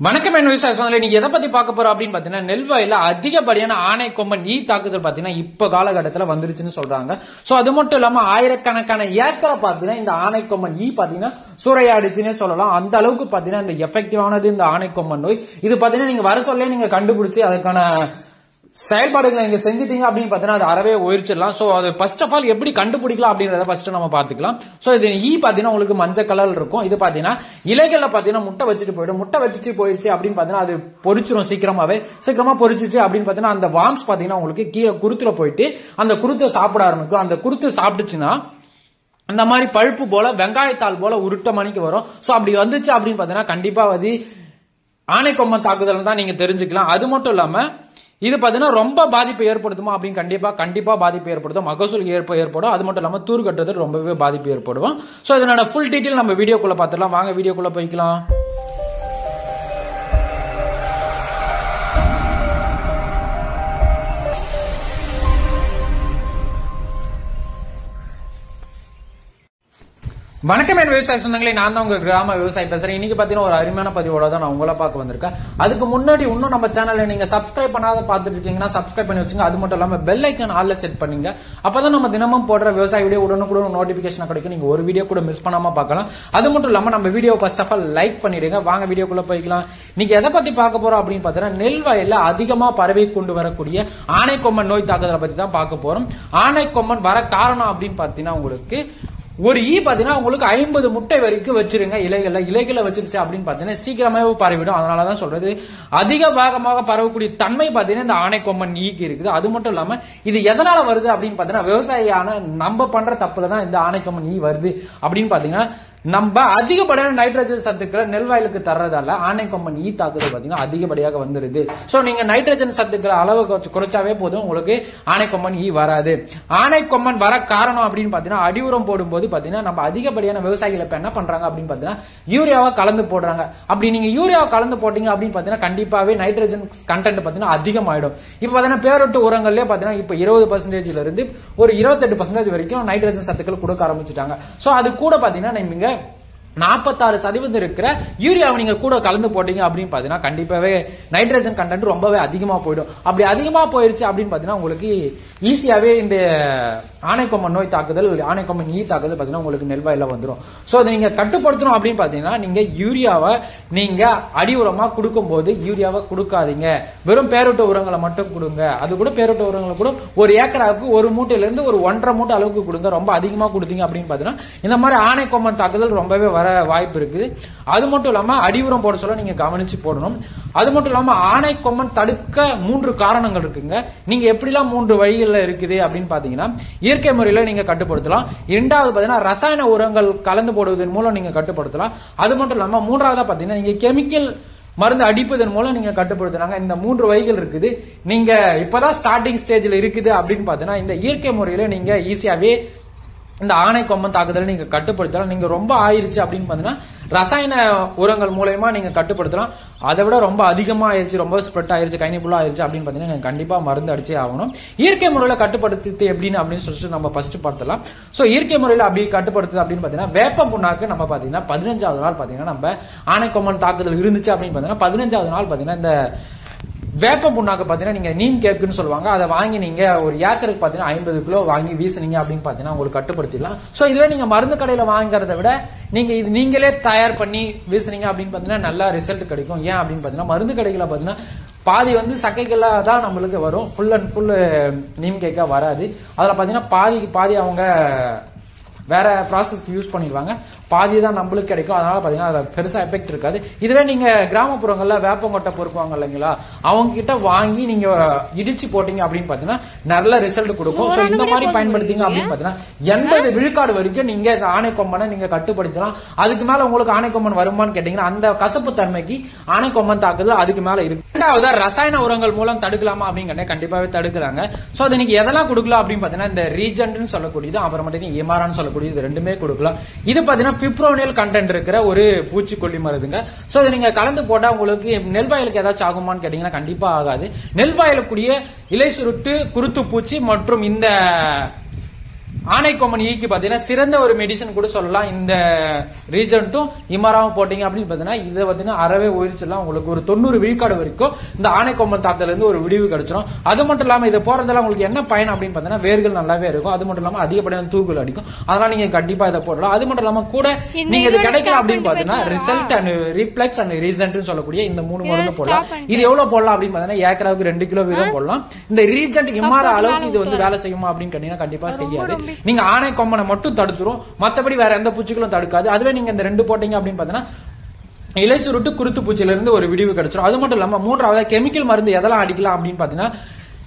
வணக்கம் என்ன விவசாய நீங்க எதை பத்தி பார்க்க போறோம் அப்படின்னு பாத்தீங்கன்னா நெல்வாயில அதிகப்படியான ஆணை கொம்பன் ஈ தாக்குதல் பாத்தீங்கன்னா இப்ப காலகட்டத்தில் வந்துருச்சுன்னு சொல்றாங்க. சோ அது மட்டும் இல்லாம ஆயிரக்கணக்கான ஏக்கரை பாத்தீங்கன்னா இந்த ஆணை கொம்பன் ஈ பாத்தீங்கன்னா சூறையாடிச்சுன்னே சொல்லலாம். அந்த அளவுக்கு பாத்தீங்கன்னா இந்த எஃபெக்டிவானது இந்த ஆணை கொம்பன் நோய். இது பாத்தீங்கன்னா நீங்க வர சொல்ல நீங்க கண்டுபிடிச்சு அதுக்கான செயல்பாடுகளை நீங்க செஞ்சிட்டீங்க அப்படின்னு பாத்தீங்கன்னா அது அறவே உயிர்ச்சிடலாம். சோ அது ஃபர்ஸ்ட் ஆஃப் ஆல் எப்படி கண்டுபிடிக்கலாம் அப்படின்றத ஃபர்ஸ்ட் நம்ம பாத்துக்கலாம். சோ இது ஈ பாத்தீங்கன்னா உங்களுக்கு மஞ்சள் கலர் இருக்கும். இது பாத்தீங்கன்னா இலைகள்ல பாத்தீங்கன்னா முட்டை வச்சுட்டு போயிடும். முட்டை வச்சுட்டு போயிடுச்சு அப்படின்னு பாத்தீங்கன்னா அது பொரிச்சிரும் சீக்கிரமா பொரிச்சிச்சு அப்படின்னு பாத்தீங்கன்னா அந்த வார்ம்ஸ் பாத்தீங்கன்னா உங்களுக்கு கீழே குருத்துல போயிட்டு அந்த குருத்தை சாப்பிட ஆரம்பிக்கும். அந்த குருத்து சாப்பிட்டுச்சுன்னா அந்த மாதிரி பழுப்பு போல வெங்காயத்தாள் போல உருட்ட மணிக்கு வரும். சோ அப்படி வந்துச்சு அப்படின்னு பாத்தீங்கன்னா கண்டிப்பா அது ஆணை கொம்பன் தாக்குதல் தான் நீங்க தெரிஞ்சுக்கலாம். அது மட்டும் இல்லாம இது பாத்தீங்கன்னா ரொம்ப பாதிப்பு ஏற்படுத்துமா அப்படின்னு கண்டிப்பா பாதிப்பு ஏற்படுத்தும். மகசூல் ஏற்படும். அது மட்டும் இல்லாம தூர் கட்டுறது ரொம்பவே பாதிப்பு ஏற்படும். சோ இதனோட ஃபுல் டீடைல் நம்ம வீடியோக்குள்ள பாத்துடலாம். வாங்க வீடியோக்குள்ள போய்க்கலாம். வணக்கம் என் விவசாய சொந்தங்களே, நான் தான் உங்க கிராம விவசாயி பேசுறேன். இன்னைக்கு பாத்தீங்கன்னா ஒரு அருமையான பதிவோட தான் நான் உங்களை பார்க்க வந்திருக்கேன். அதுக்கு முன்னாடி இன்னும் நம்ம சேனலை நீங்க சப்ஸ்கிரைப் பண்ணாத பாத்துட்டு இருக்கீங்கன்னா சப்ஸ்கிரைப் பண்ணி வச்சுங்க. அது மட்டும் இல்லாம பெல் ஐக்கான் ஆல்ல செட் பண்ணீங்க. அப்பதான் நம்ம தினமும் போடுற விவசாய வீடியோ உடனுக்குடன் நோட்டிபிகேஷன் கிடைக்கும். நீங்க ஒரு வீடியோ கூட மிஸ் பண்ணாம பார்க்கலாம். அது மட்டும் இல்லாம நம்ம video first of all like பண்ணிடுங்க. வாங்க வீடியோக்குள்ள போய்க்கலாம். நீங்க எதை பத்தி பார்க்க போறோம் அப்படின்னு பாத்தீங்கன்னா நெல் வயல்ல அதிகமா பரவி கொண்டு வரக்கூடிய ஆணை கொம்பன் நோய் தாக்குதலை பத்தி தான் பார்க்க போறோம். ஆணை கொம்பன் வர காரணம் அப்படின்னு பாத்தீங்கன்னா உங்களுக்கு ஒரு ஈ பாத்தீங்கன்னா உங்களுக்கு 50 முட்டை வரைக்கும் வச்சிருங்க. இலைகளை வச்சிருச்சு அப்படின்னு பாத்தீங்கன்னா சீக்கிரமாவே பரவிடும். அதனாலதான் சொல்றது அதிக வேகமாக பரவக்கூடிய தன்மை பாத்தீங்கன்னா இந்த ஆணை கொம்பன் ஈக்கு இருக்குது. அது மட்டும் இல்லாம இது எதனால வருது அப்படின்னு பாத்தீங்கன்னா விவசாயியான நம்ம பண்ற தப்புலதான் இந்த ஆணை கொம்பன் ஈ வருது அப்படின்னு பாத்தீங்கன்னா நம்ம அதிகப்படியான நைட்ரஜன் சத்துக்களை நெல்வாயிலுக்கு தர்றதால ஆணை கொம்பன் ஈ தாக்குதல் பாத்தீங்கன்னா அதிகப்படியாக வந்துருது. சோ நீங்க நைட்ரஜன் சத்துக்களை அளவு குறைச்சாவே போதும், உங்களுக்கு ஆணை கொம்பன் ஈ வராது. ஆணை கொம்பன் வர காரணம் அப்படின்னு பாத்தீங்கன்னா அடி உரம் போடும்போது பாத்தீங்கன்னா நம்ம அதிகப்படியான விவசாயிகள் இப்ப என்ன பண்றாங்க அப்படின்னு பாத்தீங்கன்னா யூரியாவை கலந்து போடுறாங்க. அப்படி நீங்க யூரியாவை கலந்து போட்டீங்க அப்படின்னு பாத்தீங்கன்னா கண்டிப்பாவே நைட்ரஜன் கண்டென்ட் பாத்தீங்கன்னா அதிகமாயிடும். இப்ப பாத்தீங்கன்னா பேரொட்டு உரங்கள்லயே பாத்தீங்கன்னா இப்ப 20% இருந்து ஒரு 28% வரைக்கும் நைட்ரஜன் சத்துக்கள் கொடுக்க ஆரம்பிச்சுட்டாங்க. சோ அது கூட பாத்தீங்கன்னா நீங்க 46% இருக்கிற யூரியாவை நீங்க கூட கலந்து போட்டீங்க அப்படின்னு பாத்தீங்கன்னா கண்டிப்பாவே நைட்ரஜன் கண்டென்ட் ரொம்பவே அதிகமா போயிடும். அப்படி அதிகமா போயிருச்சு அப்படின்னு பாத்தீங்கன்னா உங்களுக்கு ஈஸியாவே இந்த ஆணை கொம்பன் நோய் தாக்குதல், ஆணை கொம்பன் ஈ தாக்குதல் பாத்தீங்கன்னா உங்களுக்கு நெல்வாயில வந்துடும். சோ அதை நீங்க கட்டுப்படுத்தணும் அப்படின்னு பாத்தீங்கன்னா நீங்க யூரியாவை நீங்க அடி உரமா கொடுக்கும் போது யூரியாவை கொடுக்காதீங்க. வெறும் பேரொட்ட உரங்களை மட்டும் கொடுங்க. அது கூட பேரொட்ட உரங்களை கூட ஒரு ஏக்கராவுக்கு ஒரு மூட்டையில இருந்து ஒரு 1.5 மூட்டை அளவுக்கு கொடுங்க. ரொம்ப அதிகமா கொடுத்தீங்க அப்படின்னு பாத்தீங்கன்னா இந்த மாதிரி ஆணை கொம்பன் தாக்குதல் ரொம்பவே வர வாய்ப்பு இருக்குது. அது மட்டும் இல்லாம அடி உரம் போட சொல்ல நீங்க கவனிச்சு போடணும். அது மட்டும் இல்லாம ஆணை கொம்பன் தடுக்க 3 காரணங்கள் இருக்குங்க. நீங்க எப்படிலாம் 3 வழிகள்ல இருக்குது அப்படின்னு பாத்தீங்கன்னா இயற்கை முறையில நீங்க கட்டுப்படுத்தலாம். இரண்டாவது பாத்தீங்கன்னா ரசாயன உரங்கள் கலந்து போடுவதன் மூலம் நீங்க கட்டுப்படுத்தலாம். அது மட்டும் இல்லாம மூன்றாவதா பாத்தீங்கன்னா நீங்க கெமிக்கல் மருந்து அடிப்பதன் மூலம் நீங்க கட்டுப்படுத்துறாங்க. இந்த 3 வழிகள் இருக்குது. நீங்க இப்பதான் ஸ்டார்டிங் ஸ்டேஜ்ல இருக்குது அப்படின்னு பாத்தீங்கன்னா இந்த இயற்கை முறையில நீங்க ஈஸியாவே இந்த ஆணை கொம்பன் தாக்குதலை நீங்க கட்டுப்படுத்தலாம். நீங்க ரொம்ப ஆயிருச்சு அப்படின்னு பாத்தீங்கன்னா ரசாயன உரங்கள் மூலமா நீங்க கட்டுப்படுத்தலாம். அதை விட ரொம்ப அதிகமா ஆயிருச்சு, ரொம்ப ஸ்ப்ரெட் ஆயிருச்சு, கைனிப்புல்லா ஆயிருச்சு அப்படின்னு பாத்தீங்கன்னா கண்டிப்பா மருந்து அடிச்சே ஆகணும். இயற்கை முறையில கட்டுப்படுத்து அப்படின்னு சொல்லிட்டு நம்ம ஃபர்ஸ்ட் பார்த்தலாம். சோ இயற்கை முறையில அப்படி கட்டுப்படுத்துது அப்படின்னு பாத்தீங்கன்னா வேப்ப புண்ணாக்கு நம்ம பாத்தீங்கன்னா 15வது நாள் பாத்தீங்கன்னா நம்ம ஆணை கொம்பன் தாக்குதல் இருந்துச்சு அப்படின்னு பாத்தீங்கன்னா 15வது நாள் பாத்தீங்கன்னா இந்த வேப்ப புண்ணாக்கு பாத்தீங்கன்னா நீங்க நீம் கேக்குன்னு சொல்லுவாங்க. அதை வாங்கி நீங்க ஒரு ஏக்கருக்கு பாத்தீங்கன்னா 50 கிலோ வாங்கி வீசுனீங்க அப்படின்னு பாத்தீங்கன்னா உங்களுக்கு கட்டுப்படுத்திடலாம். சோ இதுவே நீங்க மருந்து கடையில வாங்குறத விட நீங்க இது நீங்களே தயார் பண்ணி வீசுனீங்க அப்படின்னு பாத்தீங்கன்னா நல்ல ரிசல்ட் கிடைக்கும். ஏன் அப்படின்னு பாத்தீங்கன்னா மருந்து கடைகளை பாத்தீங்கன்னா பாதி சக்கைகளா தான் நம்மளுக்கு வரும். ஃபுல் அண்ட் ஃபுல் நீம் கேக்கா வராது. அதுல பாத்தீங்கன்னா பாதி அவங்க வேற ப்ராசஸ்க்கு யூஸ் பண்ணிடுவாங்க, பாதி தான் நம்மளுக்கு கிடைக்கும். அதனால பாத்தீங்கன்னா அது பெருசா எஃபெக்ட் இருக்காது. இதுவே நீங்க கிராமப்புறங்கள்ல வேப்பங்கொட்டை பொறுக்குவாங்க இல்லைங்களா, அவங்க கிட்ட வாங்கி நீங்க இடிச்சு போட்டீங்க அப்படின்னு பாத்தீங்கன்னா நல்ல ரிசல்ட் கொடுக்கும். சோ இந்த மாதிரி பயன்படுத்திங்க அப்படின்னு பாத்தீங்கன்னா 80 விழுக்காடு வரைக்கும் நீங்க ஆணை கொம்பனை நீங்க கட்டுப்படுத்தலாம். அதுக்கு மேல உங்களுக்கு ஆணை கொம்பன் வருமானு கேட்டீங்கன்னா அந்த கசப்பு தன்மைக்கு ஆணை கொம்பன் தாக்குதல் அதுக்கு மேல இருக்கு. இரண்டாவது ரசாயன உரங்கள் மூலம் தடுக்கலாமா அப்படின்னு கண்டிப்பாவே தடுக்கிறாங்க. சோ அது நீங்க எதெல்லாம் கொடுக்கலாம் அப்படின்னு பாத்தீங்கன்னா இந்த ரீஜென்ட்னு சொல்லக்கூடியது, அப்புறமேட்டு எமாரான்னு சொல்லக்கூடியது ரெண்டுமே கொடுக்கலாம். இது பாத்தீங்கன்னா பிப்ரோனியல் கண்டென்ட் இருக்கிற ஒரு பூச்சிக்கொல்லி மருந்துங்க. சோ இதை நீங்க கலந்து போட்டா உங்களுக்கு நெல்வாயிலுக்கு ஏதாச்சும் ஆகுமான்னு கேட்டீங்கன்னா கண்டிப்பா ஆகாது. நெல்வாயிலுக்குரிய இலை சுருட்டு, குருத்து பூச்சி மற்றும் இந்த ஆனைக்கொம்பன் ஈக்கு பாத்தீங்கன்னா சிறந்த ஒரு மெடிசன் கூட சொல்லலாம். இந்த ரீஜன் டு இமராவும் போட்டீங்க அப்படின்னு பாத்தீங்கன்னா இதை பாத்தீங்கன்னா அறவே உயிரிச்சலாம் உங்களுக்கு ஒரு 90 விழுக்காடு வரைக்கும் இந்த ஆனைக்கொம்பன் தாக்கத்துல இருந்து ஒரு விடிவு கிடைச்சிடும். அது மட்டும் இல்லாம இதை போறதால உங்களுக்கு என்ன பயன் அப்படின்னு பாத்தீங்கன்னா வேர்கள் நல்லாவே இருக்கும். அது மட்டும் இல்லாம அதிகப்படியான தூக்குகள் அடிக்கும். அதனால நீங்க கண்டிப்பா இதை போடலாம். அது மட்டும் இல்லாம கூட நீங்க இது கிடைக்கலாம் அப்படின்னு பாத்தீங்கன்னா result and reflex and recent சொல்லக்கூடிய இந்த 3 மருந்து போடலாம். இது எவ்வளவு போடலாம் அப்படின்னு பாத்தீங்கன்னா ஏக்கராவுக்கு 2 கிலோ வீதம் போடலாம். இந்த ரீஜன்ட் இமார அளவுக்கு இது வந்து வேலை செய்யுமா அப்படின்னு கேட்டீங்கன்னா கண்டிப்பா செய்யாது. நீங்க ஆனைக்கொம்பனை மட்டும் தடுத்துரும், மத்தபடி வேற எந்த பூச்சிகளும் தடுக்காது. அதுவே நீங்க இந்த 2 போட்டீங்க அப்படின்னு பாத்தீங்கன்னா இலை சுருட்டு குருத்து பூச்சில இருந்து ஒரு விடிவு கிடைச்சிடும். அது மட்டும் இல்லாம 3வது கெமிக்கல் மருந்து எதெல்லாம் அடிக்கலாம் அப்படின்னு பாத்தீங்கன்னா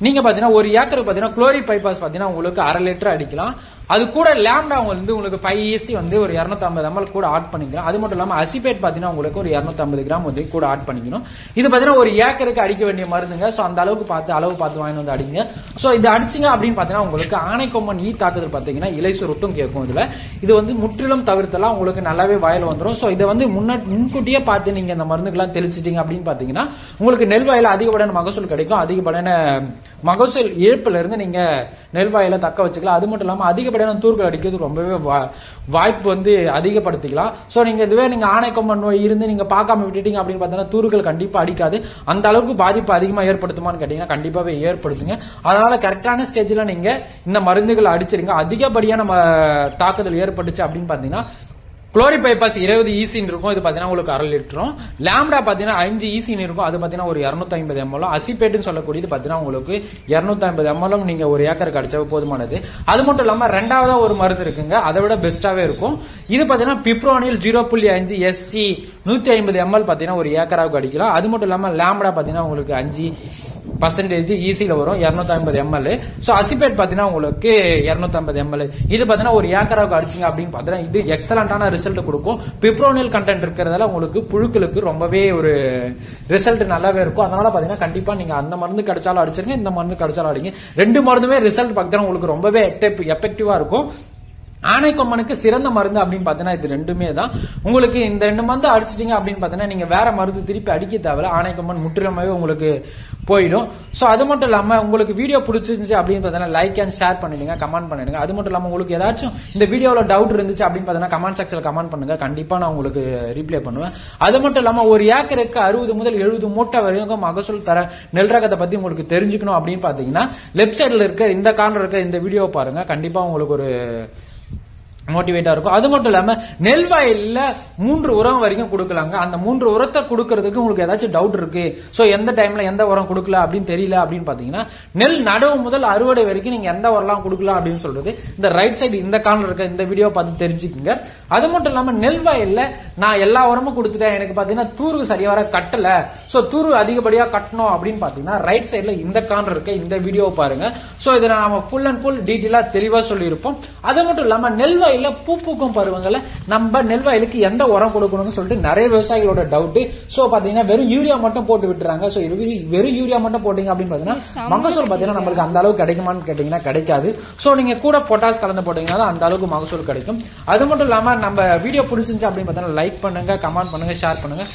நீங்க பாத்தீங்கன்னா ஒரு ஏக்கருக்கு பாத்தீங்கன்னா குளோரிபைபாஸ் பாத்தீங்கன்னா உங்களுக்கு 1/2 லிட்டர் அடிக்கலாம். அது கூட லேம்டா வந்து உங்களுக்கு 5 EC வந்து ஒரு 250 ml கூட ஆட் பண்ணிக்கலாம். அது மட்டும் இல்லாம அசிபேட் பாத்தீங்கன்னா உங்களுக்கு ஒரு 250 கிராம் வந்து கூட ஆட் பண்ணிக்கணும். இது பாத்தீங்கன்னா ஒரு ஏக்கருக்கு அடிக்க வேண்டிய மருந்துங்க. சோ அந்த அளவுக்கு அளவு பார்த்து வாங்கி வந்து அடிங்க. சோ இது அடிச்சிங்க அப்படின்னு பாத்தீங்கன்னா உங்களுக்கு ஆனைக்கொம்பன் ஈ தாக்குதல் பாத்தீங்கன்னா இலை சுருட்டும் கேட்கும். இதுல இது வந்து முற்றிலும் தவிர்த்தலாம் உங்களுக்கு நல்லாவே வாயில வந்துடும். சோ இதை வந்து முன்கூட்டியே பார்த்து நீங்க இந்த மருந்துகள்லாம் தெளிச்சிட்டீங்க அப்படின்னு பாத்தீங்கன்னா உங்களுக்கு நெல் வாயில அதிகப்படியான மகசூல் கிடைக்கும். அதிகப்படியான மகசூல் இழப்புல இருந்து நீங்க நெல் வாயில தக்க வச்சுக்கலாம். அது மட்டும் இல்லாம அதிகப்படியான தூர்கள் அடிக்கிறது ரொம்பவே வாய்ப்பு வந்து அதிகப்படுத்திக்கலாம். சோ நீங்க இதுவே நீங்க ஆனைக்கொம்பன் நோய் இருந்து நீங்க பார்க்காம விட்டுட்டீங்க அப்படின்னு பாத்தீங்கன்னா தூர்கள் கண்டிப்பா அடிக்காது. அந்த அளவுக்கு பாதிப்பு அதிகமா ஏற்படுத்துமான்னு கேட்டீங்கன்னா கண்டிப்பாவே ஏற்படுத்துங்க. அதனால கரெக்டான ஸ்டேஜ்ல நீங்க இந்த மருந்துகளை அடிச்சிருங்க. அதிகப்படியான தாக்குதல் ஏற்பட்டுச்சு அப்படின்னு பாத்தீங்கன்னா குளோரிபைபாஸ் 20 EC இருக்கும். இது பாத்தீங்கன்னா உங்களுக்கு 1/2 லிட்டரும். லாம்டா பாத்தீங்கன்னா 5 EC இருக்கும். அது பாத்தீங்கன்னா ஒரு 250 ml. அசிபேட்னு சொல்லக்கூடியது பாத்தீங்கன்னா உங்களுக்கு 250 ml நீங்க ஒரு ஏக்கருக்கு அடிச்சா போதுமானது. அது மட்டும் இல்லாம 2வது ஒரு மருந்து இருக்குங்க, அதை விட பெஸ்டாவே இருக்கும். இது பாத்தீங்கன்னா பிப்ரோனில் 0.5 SC 150 ml பாத்தீங்கன்னா ஒரு ஏக்கராவுக்கு அடிக்கலாம். அது மட்டும் இல்லாம லாம்டா பாத்தீங்கன்னா உங்களுக்கு 5% ECல வரும் 250 ml. சோ அசிபேட் பாத்தீங்கன்னா உங்களுக்கு 250 ml. இது பாத்தீங்கன்னா ஒரு ஏக்கராவுக்கு அடிச்சிங்க அப்படின்னு பாத்தீங்கன்னா இது எக்ஸலண்டான ரிசல்ட் கொடுக்கும். பிப்ரோனில் கண்டென்ட் இருக்கிறதால உங்களுக்கு புழுக்களுக்கு ரொம்பவே ஒரு ரிசல்ட் நல்லாவே இருக்கும். அதனால பாத்தீங்கன்னா கண்டிப்பா நீங்க அந்த மருந்து கிடைச்சாலும் அடிச்சிருங்க, இந்த மருந்து கிடைச்சாலும் அடிங்க. 2 மருந்துமே ரிசல்ட் பாத்தீங்கன்னா உங்களுக்கு ரொம்பவே எஃபெக்டிவா இருக்கும். ஆனைக்கொம்பனுக்கு சிறந்த மருந்து அப்படின்னு பாத்தீங்கன்னா இது 2மே தான். உங்களுக்கு இந்த 2 மருந்து அடிச்சிட்டீங்க அப்படின்னு பாத்தீங்கன்னா நீங்க வேற மருந்து திருப்பி அடிக்க தேவையில்ல. ஆனைக்கொம்பன் முற்றிலுமாவே உங்களுக்கு போயிடும். சோ அது மட்டும் இல்லாம உங்களுக்கு வீடியோ பிடிச்சிருந்துச்சு அப்படின்னு பாத்தீங்கன்னா லைக் அண்ட் ஷேர் பண்ணிடுங்க, கமெண்ட் பண்ணிடுங்க. அது மட்டும் இல்லாம உங்களுக்கு ஏதாச்சும் இந்த வீடியோல டவுட் இருந்துச்சு அப்படின்னு பாத்தீங்கன்னா கமெண்ட் செக்ஷன்ல கமெண்ட் பண்ணுங்க, கண்டிப்பா நான் உங்களுக்கு ரிப்ளை பண்ணுவேன். அது மட்டும் இல்லாம ஒரு ஏக்கருக்கு 60 முதல் 70 மூட்டை வரைக்கும் மகசூல் தர நெல் ரகத்தை பத்தி உங்களுக்கு தெரிஞ்சுக்கணும் அப்படின்னு பாத்தீங்கன்னா லெப்ட் சைடுல இருக்க இந்த கார்னர் இருக்க இந்த வீடியோ பாருங்க, கண்டிப்பா உங்களுக்கு ஒரு மோட்டிவேட்டா இருக்கும். அது மட்டும் இல்லாம நெல் வயல்ல 3 உரம் வரைக்கும் கொடுக்கலாங்க. அந்த 3 உரத்தை கொடுக்கறதுக்கு உங்களுக்கு ஏதாச்சும் டவுட் இருக்கு, சோ எந்த டைம்ல எந்த உரம் கொடுக்கல அப்படின்னு தெரியல அப்படின்னு பாத்தீங்கன்னா நெல் நடவு முதல் அறுவடை வரைக்கும் நீங்க எந்த உரம்லாம் கொடுக்கலாம் அப்படின்னு சொல்றது இந்த ரைட் சைடு இந்த கார்னர் இருக்க இந்த வீடியோ பார்த்து தெரிஞ்சுக்கோங்க. அது மட்டும் இல்லாம நெல் வயல்ல நான் எல்லா உரமும் கொடுத்துட்டேன், எனக்கு பாத்தீங்கன்னா தூர்வு சரியா வர கட்டல, சோ தூர்வு அதிகப்படியா கட்டணும் அப்படின்னு பாத்தீங்கன்னா ரைட் சைடுல இந்த கார்னர் இருக்க இந்த வீடியோ பாருங்க. சோ இதை நாம ஃபுல் அண்ட் ஃபுல் டீட்டெயிலா தெளிவா சொல்லி இருப்போம். அது மட்டும் இல்லாம நெல் வயல்ல பூக்கும் பருவங்கள்ல நம்ம நெல் வயலுக்கு எந்த உரம் கொடுக்கணும்னு சொல்லிட்டு நிறைய விவசாயிகளோட டவுட். சோ பாத்தீங்கன்னா வெறும் யூரியா மட்டும் போட்டு விட்டுறாங்க. சோ வெறும் யூரியா மட்டும் போட்டீங்க அப்படின்னு பாத்தீங்கன்னா மகசூல் பாத்தீங்கன்னா நம்மளுக்கு அந்த அளவுக்கு கிடைக்குமான்னு கேட்டீங்கன்னா கிடைக்காது. சோ நீங்க கூட பொட்டாஸ் கலந்து போட்டீங்கன்னா அந்த அளவுக்கு மகசூல் கிடைக்கும். அது மட்டும் இல்லாம நம்ம வீடியோ பிடிச்சிருந்துச்சு அப்படின்னு பாத்தீங்கன்னா லைக் பண்ணுங்க, கமெண்ட் பண்ணுங்க, ஷேர் பண்ணுங்க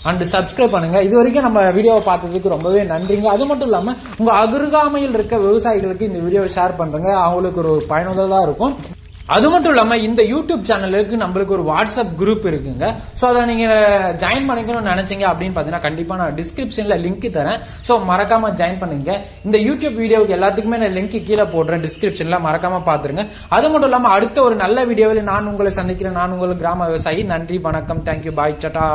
அண்ட் சப்ஸ்கிரைப் பண்ணுங்க. இது வரைக்கும் நம்ம வீடியோவை பார்த்ததுக்கு ரொம்பவே நன்றிங்க. அது மட்டும் இல்லாம உங்க அருகாமையில் இருக்க விவசாயிகளுக்கு இந்த வீடியோவை ஷேர் பண்றங்க, அவங்களுக்கு ஒரு பயனுள்ளதா இருக்கும். அது மட்டும் இல்லாம இந்த யூடியூப் சேனலுக்கு நம்மளுக்கு ஒரு வாட்ஸ்அப் குரூப் இருக்குங்க. சோ அதை நீங்க ஜாயின் பண்ணிக்கணும்னு நினைச்சீங்க அப்படின்னு பாத்தீங்கன்னா கண்டிப்பா நான் டிஸ்கிரிப்ஷன்ல லிங்க் தரேன். சோ மறக்காம ஜாயின் பண்ணுங்க. இந்த யூடியூப் வீடியோக்கு எல்லாத்துக்குமே நான் லிங்க் கீழே போடுறேன் டிஸ்கிரிப்ஷன்ல, மறக்காம பாத்துருங்க. அது மட்டும் இல்லாம அடுத்த ஒரு நல்ல வீடியோவில் நான் உங்களை சந்திக்கிறேன். நான் உங்கள் கிராம விவசாயி. நன்றி, வணக்கம், தேங்க்யூ, பாய், டாடா.